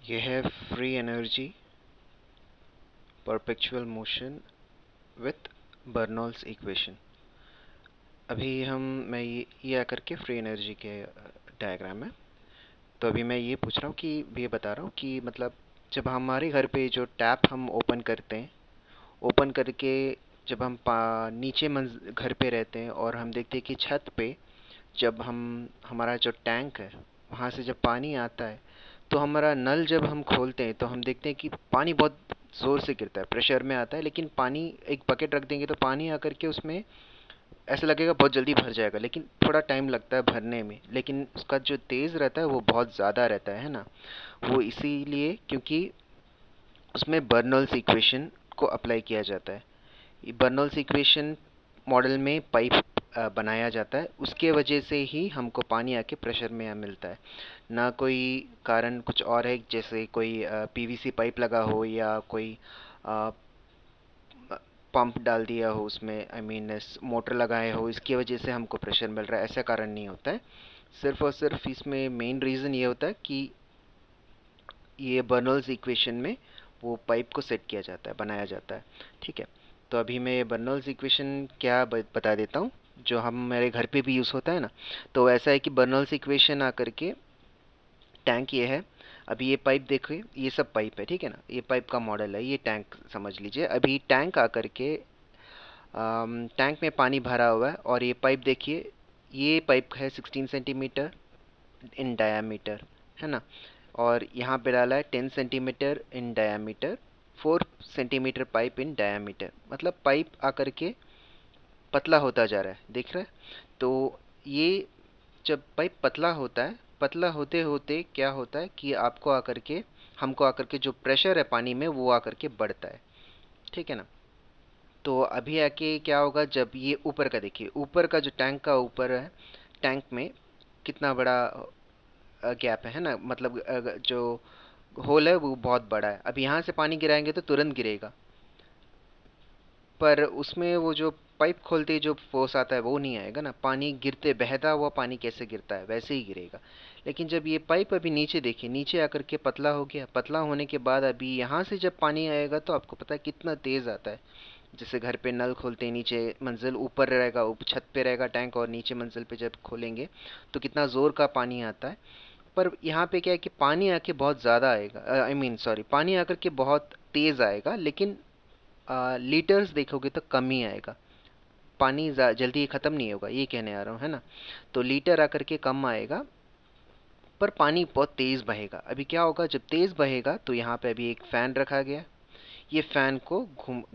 ये है free energy perpetual motion with Bernoulli's equation. अभी मैं ये आकर के फ्री एनर्जी के डायग्राम है। तो अभी मैं ये पूछ रहा हूँ कि ये बता रहा हूँ कि मतलब जब हमारे घर पे जो टैप हम ओपन करते हैं, ओपन करके जब हम नीचे घर पे रहते हैं और हम देखते हैं कि छत पे जब हमारा जो टैंक है वहाँ से जब पानी आता है, तो हमारा नल जब हम खोलते हैं तो हम देखते हैं कि पानी बहुत ज़ोर से गिरता है, प्रेशर में आता है। लेकिन पानी, एक बकेट रख देंगे तो पानी आकर के उसमें ऐसा लगेगा बहुत जल्दी भर जाएगा, लेकिन थोड़ा टाइम लगता है भरने में। लेकिन उसका जो तेज़ रहता है वो बहुत ज़्यादा रहता है ना। वो इसीलिए क्योंकि उसमें बर्नौल्स इक्वेशन को अप्लाई किया जाता है। बर्नौल्स इक्वेशन मॉडल में पाइप बनाया जाता है, उसके वजह से ही हमको पानी आके प्रेशर में मिलता है, ना कोई कारण कुछ और है जैसे कोई पीवीसी पाइप लगा हो या कोई पंप डाल दिया हो उसमें, आई मीन मोटर लगाए हो, इसकी वजह से हमको प्रेशर मिल रहा है, ऐसा कारण नहीं होता है। सिर्फ और सिर्फ इसमें मेन रीज़न ये होता है कि ये बर्नौल्स इक्वेशन में वो पाइप को सेट किया जाता है, बनाया जाता है। ठीक है। तो अभी मैं बर्नौल्स इक्वेशन क्या बता देता हूँ, जो हम मेरे घर पे भी यूज़ होता है ना। तो ऐसा है कि बर्नौल्स इक्वेशन आकर के टैंक ये है। अभी ये पाइप देखिए, ये सब पाइप है, ठीक है ना। ये पाइप का मॉडल है, ये टैंक समझ लीजिए। अभी टैंक आकर के टैंक में पानी भरा हुआ है और ये पाइप देखिए, ये पाइप है 16 सेंटीमीटर इन डायामीटर, है ना। और यहाँ पे डाला है 10 सेंटीमीटर इन डायामीटर, 4 सेंटीमीटर पाइप इन डायामीटर। मतलब पाइप आकर के पतला होता जा रहा है, दिख रहा है। तो ये जब पाइप पतला होता है, पतला होते होते क्या होता है कि आपको आकर के, हमको आकर के जो प्रेशर है पानी में वो आकर के बढ़ता है, ठीक है ना। तो अभी आके क्या होगा, जब ये ऊपर का देखिए, ऊपर का जो टैंक का ऊपर है, टैंक में कितना बड़ा गैप है ना। मतलब जो होल है वो बहुत बड़ा है। अब यहाँ से पानी गिराएंगे तो तुरंत गिरेगा, पर उसमें वो जो पाइप खोलते ही जो फोर्स आता है वो नहीं आएगा ना। पानी गिरते, बहता हुआ पानी कैसे गिरता है वैसे ही गिरेगा। लेकिन जब ये पाइप अभी नीचे देखिए, नीचे आकर के पतला हो गया, पतला होने के बाद अभी यहाँ से जब पानी आएगा तो आपको पता है कितना तेज़ आता है। जैसे घर पे नल खोलते हैं, नीचे मंजिल ऊपर रहेगा, छत पे रहेगा टैंक, और नीचे मंजिल पे जब खोलेंगे तो कितना ज़ोर का पानी आता है। पर यहाँ पे क्या है कि पानी आके बहुत ज़्यादा आएगा, आई मीन सॉरी, पानी आकर के बहुत तेज़ आएगा, लेकिन लीटर्स देखोगे तो कम ही आएगा। पानी जल्दी ख़त्म नहीं होगा, ये कहने आ रहा हूँ, है ना। तो लीटर आकर के कम आएगा, पर पानी बहुत तेज़ बहेगा। अभी क्या होगा, जब तेज़ बहेगा तो यहाँ पे अभी एक फ़ैन रखा गया। ये फ़ैन को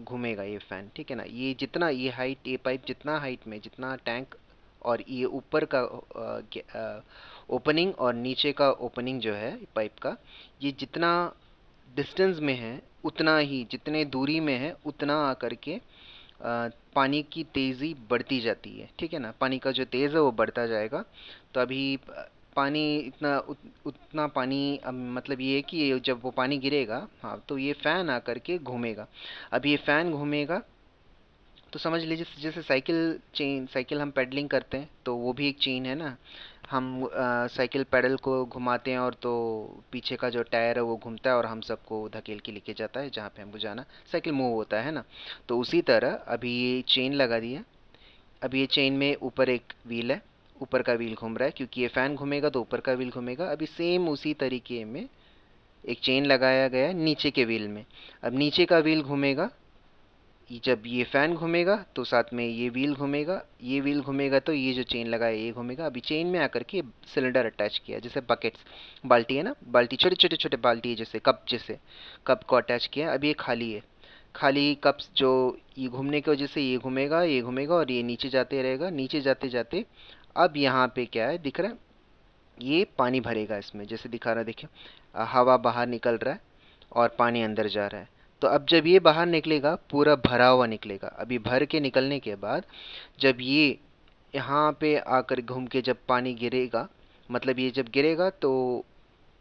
घूमेगा ये फ़ैन, ठीक है ना। ये जितना, ये हाइट, ये पाइप जितना हाइट में, जितना टैंक और ये ऊपर का ओपनिंग और नीचे का ओपनिंग जो है पाइप का, ये जितना डिस्टेंस में है उतना ही, जितने दूरी में है उतना आकर के पानी की तेज़ी बढ़ती जाती है, ठीक है ना। पानी का जो तेज़ है वो बढ़ता जाएगा। तो अभी पानी उतना पानी, मतलब ये है कि जब वो पानी गिरेगा, हाँ, तो ये फ़ैन आकर के घूमेगा। अब ये फ़ैन घूमेगा तो समझ लीजिए जैसे साइकिल चेन, साइकिल हम पेडलिंग करते हैं तो वो भी एक चेन है ना। हम साइकिल पेडल को घुमाते हैं और तो पीछे का जो टायर है वो घूमता है और हम सबको धकेल के लेके जाता है जहाँ पे हमको जाना, साइकिल मूव होता है ना। तो उसी तरह अभी ये चेन लगा दी है। अभी ये चेन में ऊपर एक व्हील है, ऊपर का व्हील घूम रहा है, क्योंकि ये फ़ैन घूमेगा तो ऊपर का व्हील घूमेगा। अभी सेम उसी तरीके में एक चेन लगाया गया है नीचे के व्हील में। अब नीचे का व्हील घूमेगा, जब ये फ़ैन घूमेगा तो साथ में ये व्हील घूमेगा, ये व्हील घूमेगा तो ये जो चेन लगा है ये घूमेगा। अभी चेन में आकर के सिलेंडर अटैच किया, जैसे बकेट्स, बाल्टी है ना, बाल्टी, छोटे छोटे छोटे बाल्टी है, जैसे कप, जैसे कप को अटैच किया। अब ये खाली है, खाली कप्स जो, ये घूमने की वजह से ये घूमेगा, ये घूमेगा और ये नीचे जाते रहेगा, नीचे जाते जाते अब यहाँ पे क्या है दिख रहा है, ये पानी भरेगा इसमें, जैसे दिखा रहा है देखिए, हवा बाहर निकल रहा है और पानी अंदर जा रहा है। तो अब जब ये बाहर निकलेगा पूरा भरा हुआ निकलेगा। अभी भर के निकलने के बाद जब ये यहाँ पे आकर घूम के जब पानी गिरेगा, मतलब ये जब गिरेगा तो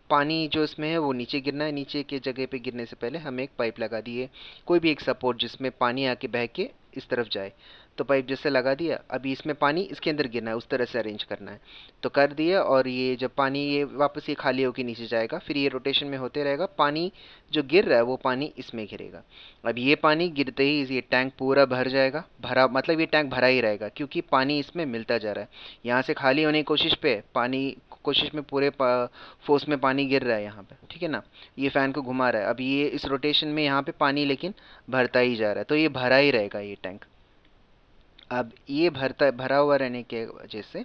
पानी जो इसमें है वो नीचे गिरना है। नीचे के जगह पे गिरने से पहले हम एक पाइप लगा दिए, कोई भी एक सपोर्ट जिसमें पानी आके बह के इस तरफ जाए। तो पाइप जैसे लगा दिया, अभी इसमें पानी इसके अंदर गिरना है, उस तरह से अरेंज करना है। तो कर दिया, और ये जब पानी ये वापस ये खाली होकर नीचे जाएगा, फिर ये रोटेशन में होते रहेगा, पानी जो गिर रहा है वो पानी इसमें गिरेगा। अब ये पानी गिरते ही ये टैंक पूरा भर जाएगा, भरा मतलब ये टैंक भरा ही रहेगा क्योंकि पानी इसमें मिलता जा रहा है। यहाँ से खाली होने की कोशिश पे पानी कोशिश में पूरे फोर्स में पानी गिर रहा है यहाँ पे, ठीक है ना। ये फैन को घुमा रहा है, अब ये इस रोटेशन में यहाँ पे पानी लेकिन भरता ही जा रहा है, तो ये भरा ही रहेगा ये टैंक। अब ये भरा हुआ रहने के वजह से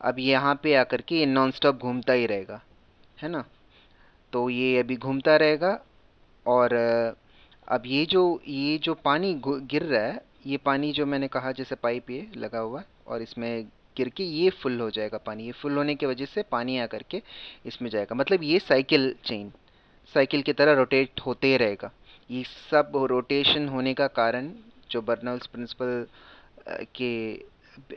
अब यहाँ पे आकर के ये नॉन स्टॉप घूमता ही रहेगा, है ना। तो ये अभी घूमता रहेगा, और अब ये जो पानी गिर रहा है, ये पानी जो मैंने कहा जैसे पाइप ये लगा हुआ है और इसमें गिर के ये फुल हो जाएगा पानी। ये फुल होने की वजह से पानी आकर के इसमें जाएगा, मतलब ये साइकिल की तरह रोटेट होते ही रहेगा। ये सब रोटेशन होने का कारण जो बर्नौल्स प्रिंसिपल के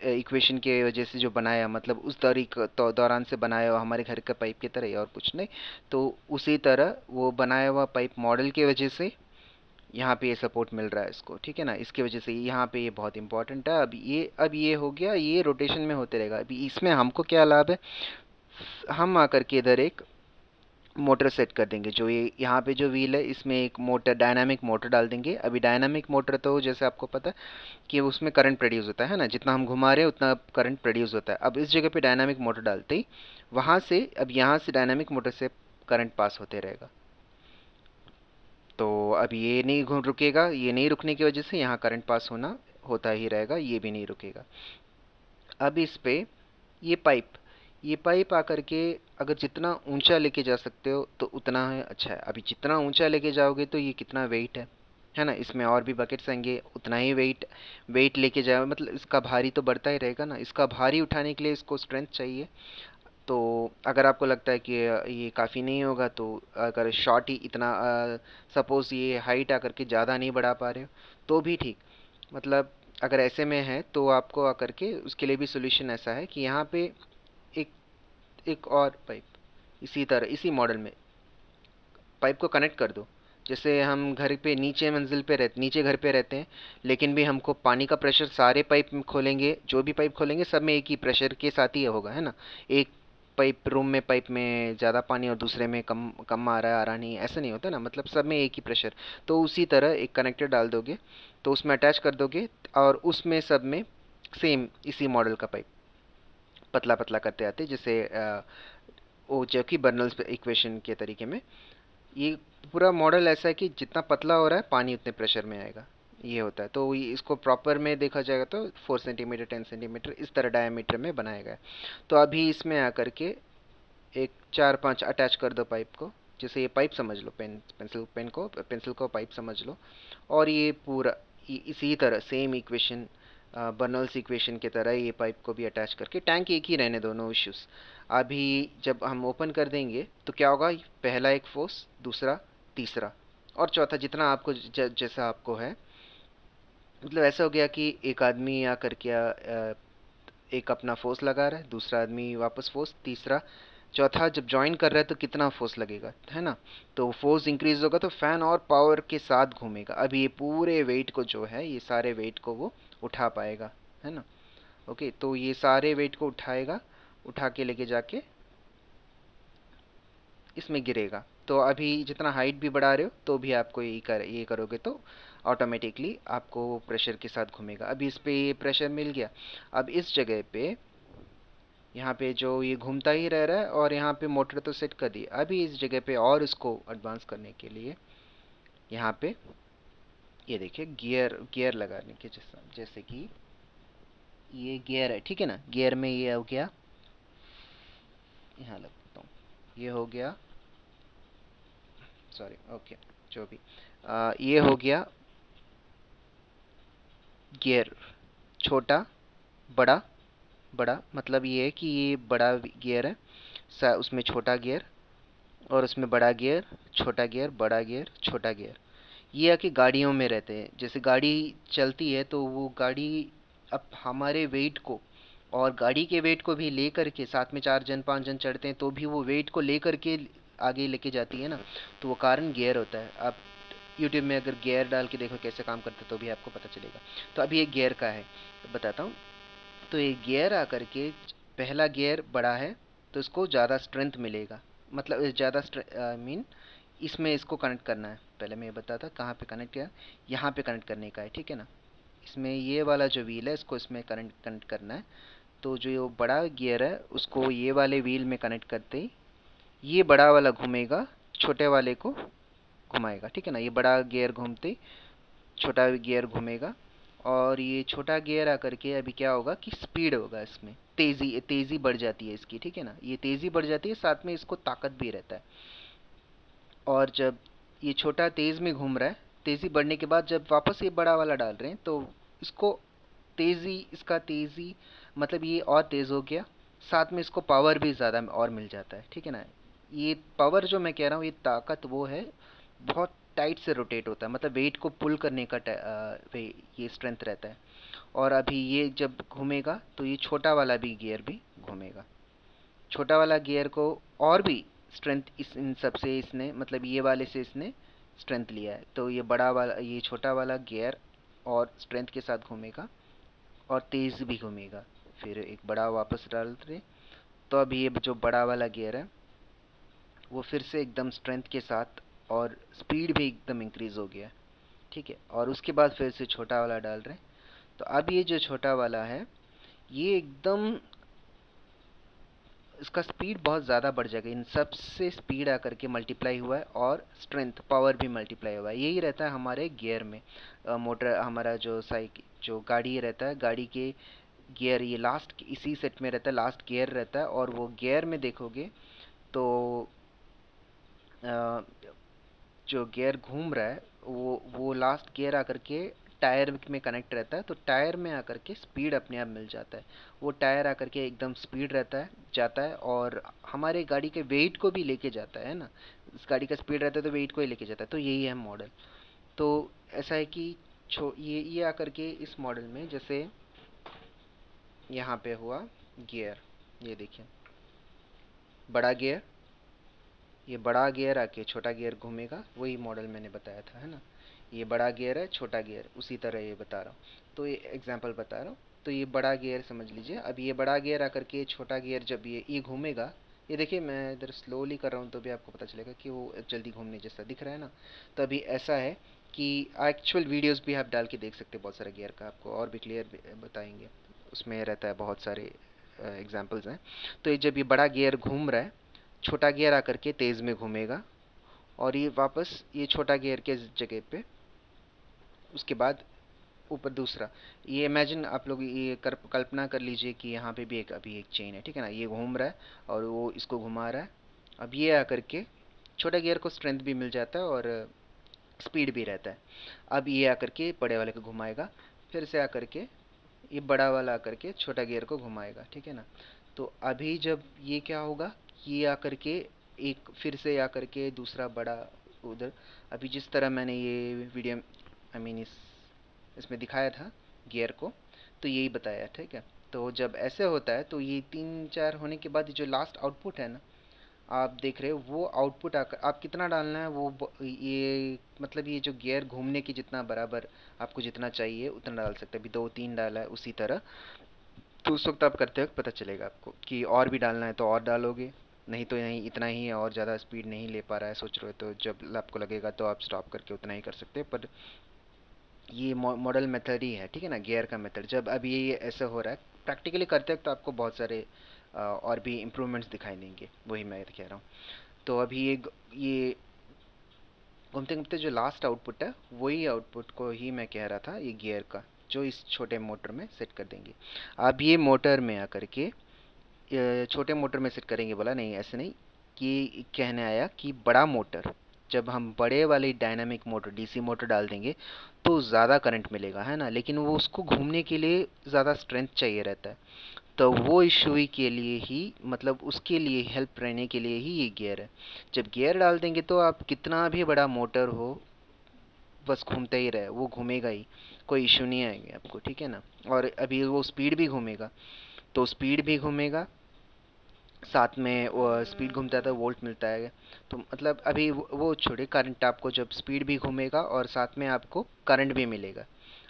इक्वेशन के वजह से जो बनाया, मतलब उस दौरान से बनाया हुआ हमारे घर का पाइप की तरह ही, और कुछ नहीं। तो उसी तरह वो बनाया हुआ पाइप मॉडल की वजह से यहाँ पे ये सपोर्ट मिल रहा है इसको, ठीक है ना। इसकी वजह से यहाँ पे ये बहुत इंपॉर्टेंट है। अब ये हो गया, ये रोटेशन में होते रहेगा। अभी इसमें हमको क्या लाभ है, हम आकर के इधर एक मोटर सेट कर देंगे। जो ये यहाँ पे जो व्हील है इसमें एक मोटर, डायनामिक मोटर डाल देंगे। अभी डायनामिक मोटर तो जैसे आपको पता है कि उसमें करंट प्रोड्यूस होता है ना, जितना हम घुमा रहे हैं उतना करंट प्रोड्यूस होता है। अब इस जगह पे डायनामिक मोटर डालते ही वहाँ से, अब यहाँ से डायनामिक मोटर से करंट पास होते रहेगा। तो अब ये नहीं रुकेगा, ये नहीं रुकने की वजह से यहाँ करंट पास होता ही रहेगा, ये भी नहीं रुकेगा। अब इस पे ये पाइप आकर के अगर जितना ऊंचा लेके जा सकते हो तो उतना है अच्छा है। अभी जितना ऊंचा लेके जाओगे तो ये कितना वेट है ना, इसमें और भी बकेट्स आएंगे, उतना ही वेट लेके जाओ, मतलब इसका भारी तो बढ़ता ही रहेगा ना। इसका भारी उठाने के लिए इसको स्ट्रेंथ चाहिए। तो अगर आपको लगता है कि ये काफ़ी नहीं होगा, तो अगर शॉर्ट ही इतना, सपोज़ ये हाइट आकर के ज़्यादा नहीं बढ़ा पा रहे हो तो भी ठीक, मतलब अगर ऐसे में है तो आपको आकर के उसके लिए भी सोल्यूशन ऐसा है कि यहाँ पे एक एक और पाइप इसी तरह इसी मॉडल में पाइप को कनेक्ट कर दो। जैसे हम घर पे नीचे घर पे रहते हैं, लेकिन भी हमको पानी का प्रेशर सारे पाइप में खोलेंगे, जो भी पाइप खोलेंगे सब में एक ही प्रेशर के साथ ही होगा, है ना। एक पाइप में ज़्यादा पानी और दूसरे में कम कम आ रहा नहीं, ऐसा नहीं होता ना, मतलब सब में एक ही प्रेशर। तो उसी तरह एक कनेक्टर डाल दोगे, तो उसमें अटैच कर दोगे, और उसमें सब में सेम इसी मॉडल का पाइप पतला पतला करते आते, जैसे वो जो कि बर्नौल्स इक्वेशन के तरीके में। ये पूरा मॉडल ऐसा है कि जितना पतला हो रहा है पानी उतने प्रेशर में आएगा, ये होता है। तो इसको प्रॉपर में देखा जाएगा तो 4 सेंटीमीटर 10 सेंटीमीटर इस तरह डायमीटर में बनाया गया है। तो अभी इसमें आकर के एक 4-5 अटैच कर दो पाइप को। जैसे ये पाइप समझ लो, पेंसिल को पाइप समझ लो, और ये पूरा इसी तरह सेम इक्वेशन, बर्नौल्स इक्वेशन की तरह ये पाइप को भी अटैच करके, टैंक एक ही रहने दो, नो इश्यूज़। अभी जब हम ओपन कर देंगे तो क्या होगा, पहला एक फोर्स, दूसरा, तीसरा और चौथा, जितना आपको जैसा आपको है। मतलब ऐसा हो गया कि एक आदमी आकर के एक अपना फोर्स लगा रहा है, दूसरा आदमी वापस फोर्स, तीसरा, चौथा जब ज्वाइन कर रहा है तो कितना फोर्स लगेगा, है ना। तो फोर्स इंक्रीज होगा तो फैन और पावर के साथ घूमेगा। अब ये पूरे वेट को जो है, ये सारे वेट को वो उठा पाएगा, है ना। ओके, तो ये सारे वेट को उठाएगा, उठा के लेके जाके इसमें गिरेगा। तो अभी जितना हाइट भी बढ़ा रहे हो तो भी आपको ये करोगे तो ऑटोमेटिकली आपको प्रेशर के साथ घूमेगा। अभी इस पे ये प्रेशर मिल गया। अब इस जगह पे यहाँ पे जो ये घूमता ही रह रहा है, और यहाँ पे मोटर तो सेट कर दी। अभी इस जगह पे और इसको एडवांस करने के लिए यहाँ पे ये देखिए गियर लगाने के जैसे कि ये गियर है, ठीक है ना। गियर में ये हो गया, यहाँ लगता हूँ, ये हो गया, सॉरी, ओके, जो भी, ये हो गया गियर, छोटा, बड़ा। बड़ा मतलब ये है कि ये बड़ा गियर है, उसमें छोटा गियर, और उसमें बड़ा गियर, छोटा गियर, बड़ा गियर, छोटा गियर। ये है कि गाड़ियों में रहते हैं, जैसे गाड़ी चलती है तो वो गाड़ी अब हमारे वेट को और गाड़ी के वेट को भी लेकर के, साथ में 4 जन 5 जन चढ़ते हैं तो भी वो वेट को लेकर के आगे लेके जाती है ना, तो वो कारण गियर होता है। अब यूट्यूब में अगर गियर डाल के देखो कैसे काम करता है तो भी आपको पता चलेगा। तो अभी ये गियर का है, तो बताता हूँ। तो ये गियर आकर के पहला गियर बड़ा है तो इसको ज़्यादा स्ट्रेंथ मिलेगा, मतलब ज़्यादा मीन इसमें इसको कनेक्ट करना है। पहले मैं ये बताता कहाँ पे कनेक्ट किया, यहाँ पे कनेक्ट करने का है, ठीक है ना। इसमें ये वाला जो व्हील है इसको इसमें कनेक्ट कनेक्ट करना है। तो जो ये बड़ा गियर है उसको ये वाले व्हील में कनेक्ट करते ही ये बड़ा वाला घूमेगा, छोटे वाले को घुमाएगा, ठीक है ना। ये बड़ा गियर घूमते ही छोटा गियर घूमेगा, और ये छोटा गियर आकर के अभी क्या होगा कि स्पीड होगा, इसमें तेज़ी तेज़ी बढ़ जाती है इसकी, ठीक है ना। ये तेज़ी बढ़ जाती है, साथ में इसको ताकत भी रहता है। और जब ये छोटा तेज़ में घूम रहा है, तेज़ी बढ़ने के बाद जब वापस ये बड़ा वाला डाल रहे हैं तो इसको इसका तेज़ी मतलब ये और तेज़ हो गया, साथ में इसको पावर भी ज़्यादा और मिल जाता है, ठीक है ना। ये पावर जो मैं कह रहा हूँ, ये ताकत वो है, बहुत टाइट से रोटेट होता है, मतलब वेट को पुल करने का ये स्ट्रेंथ रहता है। और अभी ये जब घूमेगा तो ये छोटा वाला भी गियर भी घूमेगा। छोटा वाला गियर को और भी स्ट्रेंथ इस इन सब से इसने, मतलब ये वाले से इसने स्ट्रेंथ लिया है। तो ये छोटा वाला गियर और स्ट्रेंथ के साथ घूमेगा और तेज़ भी घूमेगा। फिर एक बड़ा वापस डाल दे तो अब ये जो बड़ा वाला गियर है वो फिर से एकदम स्ट्रेंथ के साथ और स्पीड भी एकदम इंक्रीज हो गया, ठीक है। और उसके बाद फिर से छोटा वाला डाल रहे हैं, तो अब ये जो छोटा वाला है ये एकदम इसका स्पीड बहुत ज़्यादा बढ़ जाएगा, इन सब से स्पीड आकर के मल्टीप्लाई हुआ है और स्ट्रेंथ पावर भी मल्टीप्लाई हुआ है। यही रहता है हमारे गियर में। मोटर हमारा जो जो गाड़ी रहता है, गाड़ी के गियर ये लास्ट इसी सेट में रहता है, लास्ट गियर रहता है। और वो गियर में देखोगे तो अ, जो गियर घूम रहा है वो लास्ट गियर आकर के टायर में कनेक्ट रहता है, तो टायर में आकर के स्पीड अपने आप मिल जाता है। वो टायर आकर के एकदम स्पीड रहता है जाता है और हमारे गाड़ी के वेट को भी लेके जाता है ना। इस गाड़ी का स्पीड रहता है तो वेट को ही लेके जाता है, तो यही है मॉडल। तो ऐसा है कि ये आकर के इस मॉडल में जैसे यहाँ पे हुआ गियर, ये देखिए बड़ा गियर, ये बड़ा गियर आके छोटा गियर घूमेगा, वही मॉडल मैंने बताया था, है ना। ये बड़ा गियर है, छोटा गियर, उसी तरह ये बता रहा हूँ, तो ये एग्जांपल बता रहा हूँ। तो ये बड़ा गियर समझ लीजिए। अब ये बड़ा गियर आकर के छोटा गियर जब ये घूमेगा, ये देखिए मैं इधर स्लोली कर रहा हूँ तो भी आपको पता चलेगा कि वो जल्दी घूमने जैसा दिख रहा है ना। तो अभी ऐसा है कि एक्चुअल वीडियोस भी आप डाल के देख सकते हैं, बहुत सारे गियर का आपको और भी क्लियर बताएंगे, उसमें रहता है बहुत सारे एग्जाम्पल्स हैं। तो ये जब ये बड़ा गियर घूम रहा है, छोटा गियर आकर के तेज़ में घूमेगा और ये वापस ये छोटा गियर के जगह पे उसके बाद ऊपर दूसरा, ये इमेजिन आप लोग ये कल्पना कर लीजिए कि यहाँ पे भी अभी एक चेन है, ठीक है ना। ये घूम रहा है और वो इसको घुमा रहा है। अब ये आकर के छोटा गियर को स्ट्रेंथ भी मिल जाता है और स्पीड भी रहता है। अब ये आकर के बड़े वाले को घुमाएगा, फिर से आकर के ये बड़ा वाला आकर के छोटा गियर को घुमाएगा, ठीक है ना। तो अभी जब ये क्या होगा, ये आकर के एक फिर से आकर के दूसरा बड़ा उधर, अभी जिस तरह मैंने ये वीडियो आई मीन इसमें दिखाया था गियर को, तो यही बताया, ठीक है। तो जब ऐसे होता है तो ये तीन चार होने के बाद जो लास्ट आउटपुट है ना, आप देख रहे हो वो आउटपुट आकर आप कितना डालना है ये मतलब ये जो गियर घूमने की जितना बराबर आपको जितना चाहिए उतना डाल सकते हैं। अभी दो तीन डाला है उसी तरह, तो उस वक्त आप करते वक्त पता चलेगा आपको कि और भी डालना है तो और डालोगे, नहीं तो नहीं इतना ही है, और ज़्यादा स्पीड नहीं ले पा रहा है सोच रहे हो तो जब आपको लगेगा तो आप स्टॉप करके उतना ही कर सकते हैं। पर ये मॉडल मेथड ही है, ठीक है ना, गियर का मेथड। जब अब ये ऐसे हो रहा है प्रैक्टिकली करते वक्त तो आपको बहुत सारे और भी इम्प्रूवमेंट्स दिखाई देंगे, वही मैं कह रहा हूँ। तो अभी ये घूमते घूमते जो लास्ट आउटपुट है वही आउटपुट को ही मैं कह रहा था, ये गियर का जो इस छोटे मोटर में सेट कर देंगे। अब ये मोटर में आकर के छोटे मोटर में सेट करेंगे, बोला नहीं ऐसे नहीं, कि कहने आया कि बड़ा मोटर, जब हम बड़े वाली डायनामिक मोटर डीसी मोटर डाल देंगे तो ज़्यादा करंट मिलेगा, है ना, लेकिन वो उसको घूमने के लिए ज़्यादा स्ट्रेंथ चाहिए रहता है। तो वो इशू ही के लिए ही, मतलब उसके लिए हेल्प रहने के लिए ही ये गियर है। जब गियर डाल देंगे तो आप कितना भी बड़ा मोटर हो बस घूमते ही रहे, वो घूमेगा ही, कोई इशू नहीं आएंगे आपको, ठीक है ना। और अभी वो स्पीड भी घूमेगा, तो स्पीड भी घूमेगा साथ में वो स्पीड घूमता है तो वोल्ट मिलता है। तो मतलब अभी वो छोड़े, करंट आपको जब स्पीड भी घूमेगा और साथ में आपको करंट भी मिलेगा।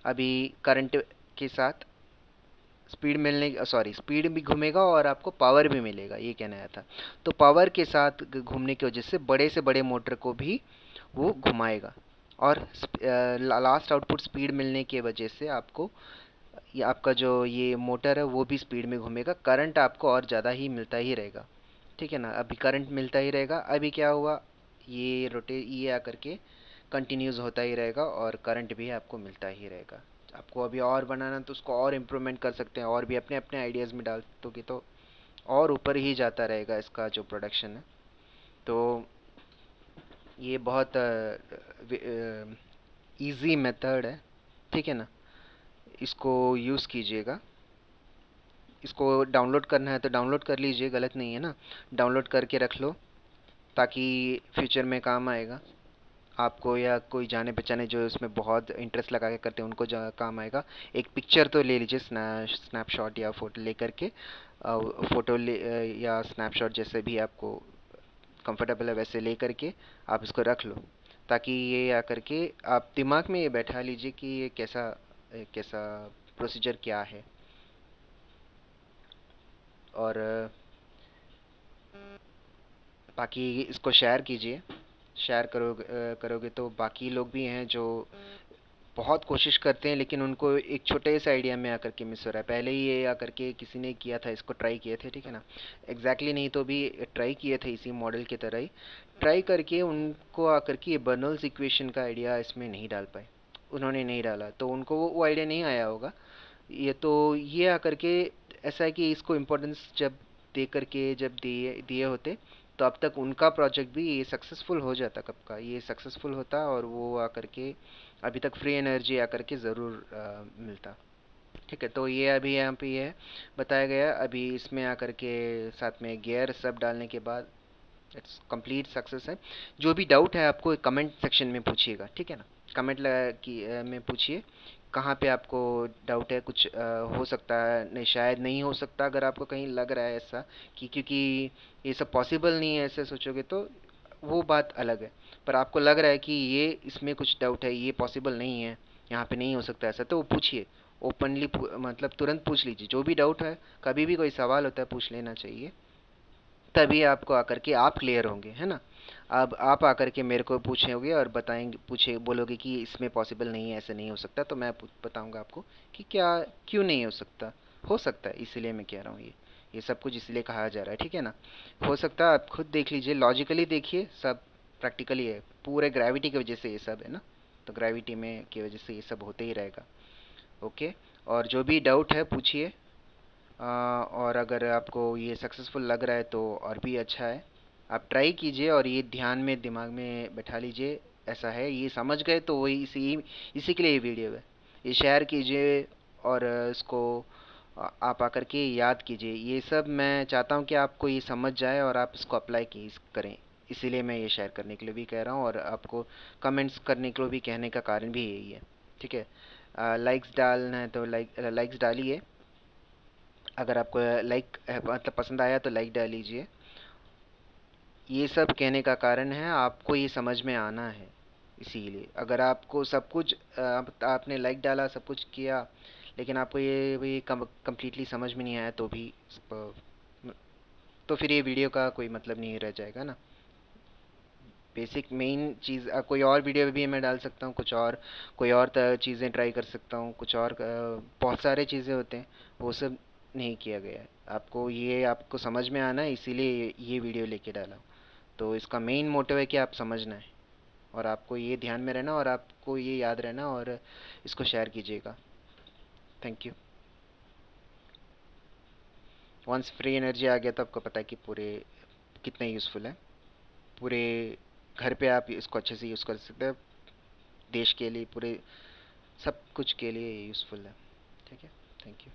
अभी करंट के साथ स्पीड मिलने, सॉरी, स्पीड भी घूमेगा और आपको पावर भी मिलेगा, ये कहना आया था। तो पावर के साथ घूमने की वजह से बड़े से बड़े मोटर को भी वो घुमाएगा। और लास्ट आउटपुट स्पीड मिलने की वजह से आपको ये आपका जो ये मोटर है वो भी स्पीड में घूमेगा, करंट आपको और ज़्यादा ही मिलता ही रहेगा। ठीक है ना, अभी करंट मिलता ही रहेगा। अभी क्या हुआ, ये आकर के कंटिन्यूज होता ही रहेगा और करंट भी आपको मिलता ही रहेगा। आपको अभी और बनाना तो उसको और इम्प्रूवमेंट कर सकते हैं, और भी अपने अपने आइडियाज़ में डाल दोगे तो और ऊपर ही जाता रहेगा इसका जो प्रोडक्शन है। तो ये बहुत इजी मेथड है, ठीक है ना, इसको यूज़ कीजिएगा। इसको डाउनलोड करना है तो डाउनलोड कर लीजिए, गलत नहीं है ना, डाउनलोड करके रख लो ताकि फ्यूचर में काम आएगा आपको, या कोई जाने पहचाने जो इसमें बहुत इंटरेस्ट लगा के करते हैं उनको काम आएगा। एक पिक्चर तो ले लीजिए, स्नैपशॉट या फोटो ले करके, फोटो ले या स्नैपशॉट जैसे भी आपको कंफर्टेबल है वैसे ले करके आप इसको रख लो, ताकि ये आकर के आप दिमाग में ये बैठा लीजिए कि ये कैसा कैसा प्रोसीजर क्या है। और बाकी इसको शेयर कीजिए। शेयर करोगे तो बाकी लोग भी हैं जो बहुत कोशिश करते हैं लेकिन उनको एक छोटे से आइडिया में आकर के मिस हो रहा है। पहले ही ये आकर के किसी ने किया था, इसको ट्राई किए थे, ठीक है ना, एग्जैक्टली नहीं तो भी ट्राई किए थे इसी मॉडल की तरह ही ट्राई करके, उनको आकर के ये बर्नौल्स इक्वेशन का आइडिया इसमें नहीं डाल पाए, उन्होंने नहीं डाला तो उनको वो आइडिया नहीं आया होगा। ये तो ये आकर के ऐसा है कि इसको इम्पोर्टेंस जब दे करके जब दिए दिए होते तो अब तक उनका प्रोजेक्ट भी ये सक्सेसफुल हो जाता, कब का ये सक्सेसफुल होता और वो आकर के अभी तक फ्री एनर्जी आकर के ज़रूर मिलता। ठीक है, तो ये अभी यहाँ पे ये बताया गया। अभी इसमें आकर के साथ में गियर सब डालने के बाद इट्स कंप्लीट सक्सेस है। जो भी डाउट है आपको कमेंट सेक्शन में पूछिएगा, ठीक है ना, कमेंट में पूछिए कहाँ पे आपको डाउट है। कुछ हो सकता है नहीं, शायद नहीं हो सकता, अगर आपको कहीं लग रहा है ऐसा कि क्योंकि ये सब पॉसिबल नहीं है ऐसे सोचोगे तो वो बात अलग है। पर आपको लग रहा है कि ये इसमें कुछ डाउट है, ये पॉसिबल नहीं है, यहाँ पे नहीं हो सकता ऐसा, तो पूछिए ओपनली, मतलब तुरंत पूछ लीजिए जो भी डाउट है। कभी भी कोई सवाल होता है पूछ लेना चाहिए, तभी आपको आकर के आप क्लियर होंगे, है ना। अब आप आकर के मेरे को पूछोगे और बताएंगे, पूछे बोलोगे कि इसमें पॉसिबल नहीं है, ऐसे नहीं हो सकता, तो मैं बताऊंगा आपको कि क्या क्यों नहीं हो सकता है, इसीलिए मैं कह रहा हूँ ये सब कुछ इसलिए कहा जा रहा है, ठीक है ना। हो सकता है, आप खुद देख लीजिए, लॉजिकली देखिए, सब प्रैक्टिकली है, पूरे ग्रेविटी की वजह से ये सब है ना, तो ग्रेविटी में की वजह से ये सब होते ही रहेगा। ओके, और जो भी डाउट है पूछिए। और अगर आपको ये सक्सेसफुल लग रहा है तो और भी अच्छा है, आप ट्राई कीजिए और ये ध्यान में दिमाग में बैठा लीजिए, ऐसा है, ये समझ गए तो वही इसी इसी के लिए ये वीडियो है। ये शेयर कीजिए और इसको आप आकर के याद कीजिए। ये सब मैं चाहता हूँ कि आपको ये समझ जाए और आप इसको अप्लाई करें, इसीलिए मैं ये शेयर करने के लिए भी कह रहा हूँ और आपको कमेंट्स करने के लिए भी कहने का कारण भी यही है, ठीक है। लाइक्स डालना है तो लाइक्स डालिए, अगर आपको लाइक मतलब पसंद आया तो लाइक डाल लीजिए। ये सब कहने का कारण है आपको ये समझ में आना है, इसीलिए अगर आपको सब कुछ आपने लाइक डाला, सब कुछ किया, लेकिन आपको ये भी कम्प्लीटली समझ में नहीं आया तो भी तो फिर ये वीडियो का कोई मतलब नहीं रह जाएगा ना। बेसिक मेन चीज़ कोई और वीडियो भी मैं डाल सकता हूँ, कुछ और कोई और चीज़ें ट्राई कर सकता हूँ, कुछ और बहुत सारे चीज़ें होते हैं, वो सब नहीं किया गया है। आपको ये आपको समझ में आना है, इसीलिए ये वीडियो लेके डाला हूँ। तो इसका मेन मोटिव है कि आप समझना है और आपको ये ध्यान में रहना और आपको ये याद रहना और इसको शेयर कीजिएगा। Thank you. Once free energy आ गया तो आपको पता है कि पूरे कितना यूज़फुल है, पूरे घर पे आप इसको अच्छे से यूज़ कर सकते हैं, देश के लिए, पूरे सब कुछ के लिए यूज़फुल है, ठीक है। Thank you.